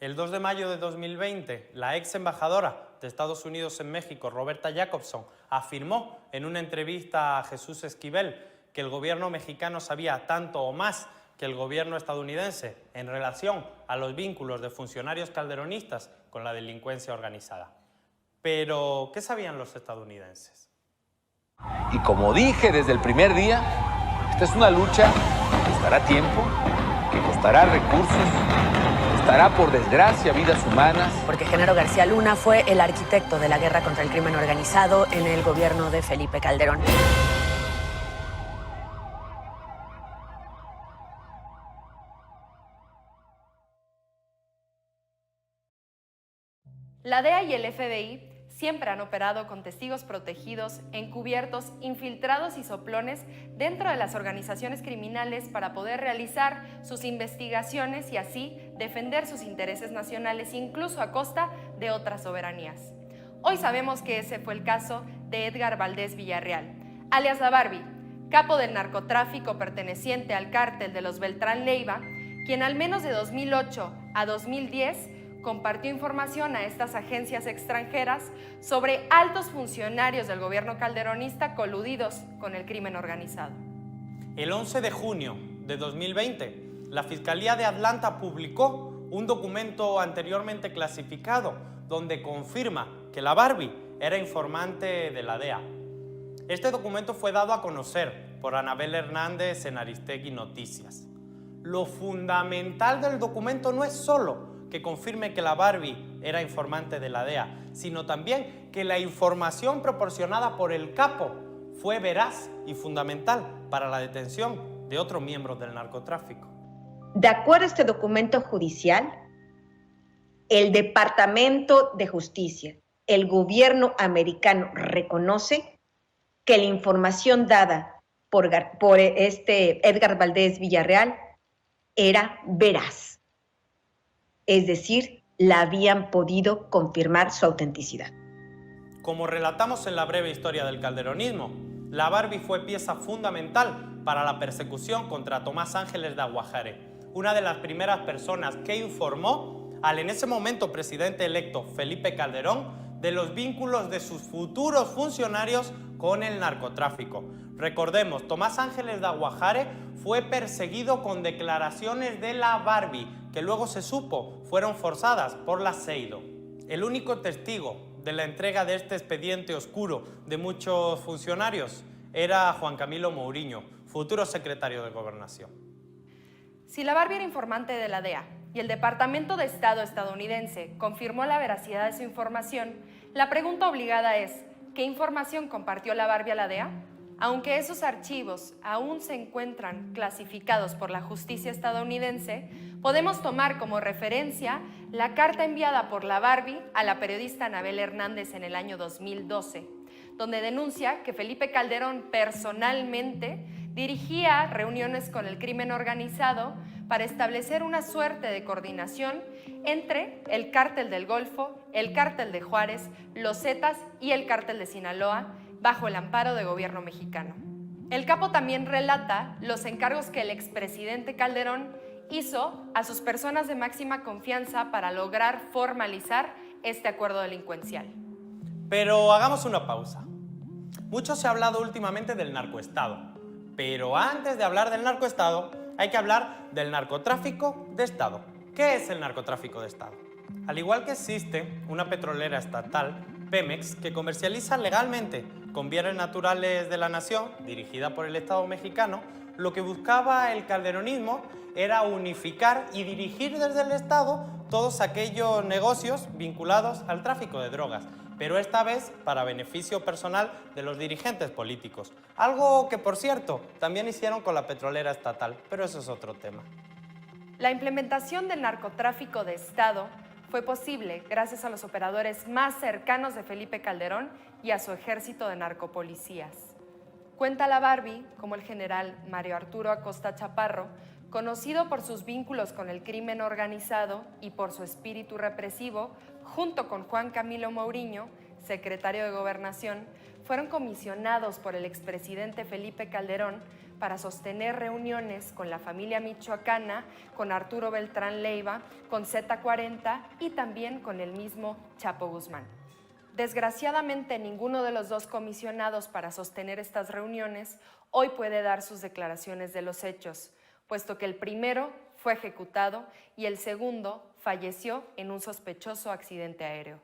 El 2 de mayo de 2020, la ex embajadora de Estados Unidos en México, Roberta Jacobson, afirmó en una entrevista a Jesús Esquivel que el gobierno mexicano sabía tanto o más que el gobierno estadounidense en relación a los vínculos de funcionarios calderonistas con la delincuencia organizada. Pero, ¿qué sabían los estadounidenses? Y como dije desde el primer día, esta es una lucha que costará tiempo, que costará recursos, costará, por desgracia, vidas humanas. Porque Genaro García Luna fue el arquitecto de la guerra contra el crimen organizado en el gobierno de Felipe Calderón. La DEA y el FBI siempre han operado con testigos protegidos, encubiertos, infiltrados y soplones dentro de las organizaciones criminales para poder realizar sus investigaciones y así defender sus intereses nacionales, incluso a costa de otras soberanías. Hoy sabemos que ese fue el caso de Edgar Valdez Villarreal, alias La Barbie, capo del narcotráfico perteneciente al cártel de los Beltrán Leiva, quien al menos de 2008 a 2010 compartió información a estas agencias extranjeras sobre altos funcionarios del gobierno calderonista coludidos con el crimen organizado. El 11 de junio de 2020, la Fiscalía de Atlanta publicó un documento anteriormente clasificado donde confirma que la Barbie era informante de la DEA. Este documento fue dado a conocer por Anabel Hernández en Aristegui Noticias. Lo fundamental del documento no es solo que confirme que la Barbie era informante de la DEA, sino también que la información proporcionada por el capo fue veraz y fundamental para la detención de otros miembros del narcotráfico. De acuerdo a este documento judicial, el Departamento de Justicia, el gobierno americano reconoce que la información dada por Edgar Valdez Villarreal era veraz. Es decir, la habían podido confirmar su autenticidad. Como relatamos en la breve historia del calderonismo, la Barbie fue pieza fundamental para la persecución contra Tomás Ángeles de Aguajare, una de las primeras personas que informó al en ese momento presidente electo Felipe Calderón de los vínculos de sus futuros funcionarios con el narcotráfico. Recordemos, Tomás Ángeles de Aguajare fue perseguido con declaraciones de la Barbie, que luego se supo fueron forzadas por la CEIDO. El único testigo de la entrega de este expediente oscuro de muchos funcionarios era Juan Camilo Mouriño, futuro secretario de Gobernación. Si la Barbie era informante de la DEA y el Departamento de Estado estadounidense confirmó la veracidad de su información, la pregunta obligada es, ¿qué información compartió la Barbie a la DEA? Aunque esos archivos aún se encuentran clasificados por la justicia estadounidense, podemos tomar como referencia la carta enviada por la Barbie a la periodista Anabel Hernández en el año 2012, donde denuncia que Felipe Calderón personalmente dirigía reuniones con el crimen organizado para establecer una suerte de coordinación entre el Cártel del Golfo, el Cártel de Juárez, los Zetas y el Cártel de Sinaloa, bajo el amparo del gobierno mexicano. El capo también relata los encargos que el expresidente Calderón hizo a sus personas de máxima confianza para lograr formalizar este acuerdo delincuencial. Pero hagamos una pausa. Mucho se ha hablado últimamente del narcoestado, pero antes de hablar del narcoestado hay que hablar del narcotráfico de Estado. ¿Qué es el narcotráfico de Estado? Al igual que existe una petrolera estatal, Pemex, que comercializa legalmente con bienes naturales de la nación, dirigida por el Estado mexicano, lo que buscaba el calderonismo era unificar y dirigir desde el Estado todos aquellos negocios vinculados al tráfico de drogas, pero esta vez para beneficio personal de los dirigentes políticos. Algo que, por cierto, también hicieron con la petrolera estatal, pero eso es otro tema. La implementación del narcotráfico de Estado fue posible gracias a los operadores más cercanos de Felipe Calderón y a su ejército de narcopolicías. Cuenta la Barbie como el general Mario Arturo Acosta Chaparro, conocido por sus vínculos con el crimen organizado y por su espíritu represivo, junto con Juan Camilo Mouriño, secretario de Gobernación, fueron comisionados por el expresidente Felipe Calderón para sostener reuniones con la familia michoacana, con Arturo Beltrán Leiva, con Z40 y también con el mismo Chapo Guzmán. Desgraciadamente, ninguno de los dos comisionados para sostener estas reuniones hoy puede dar sus declaraciones de los hechos, puesto que el primero fue ejecutado y el segundo falleció en un sospechoso accidente aéreo.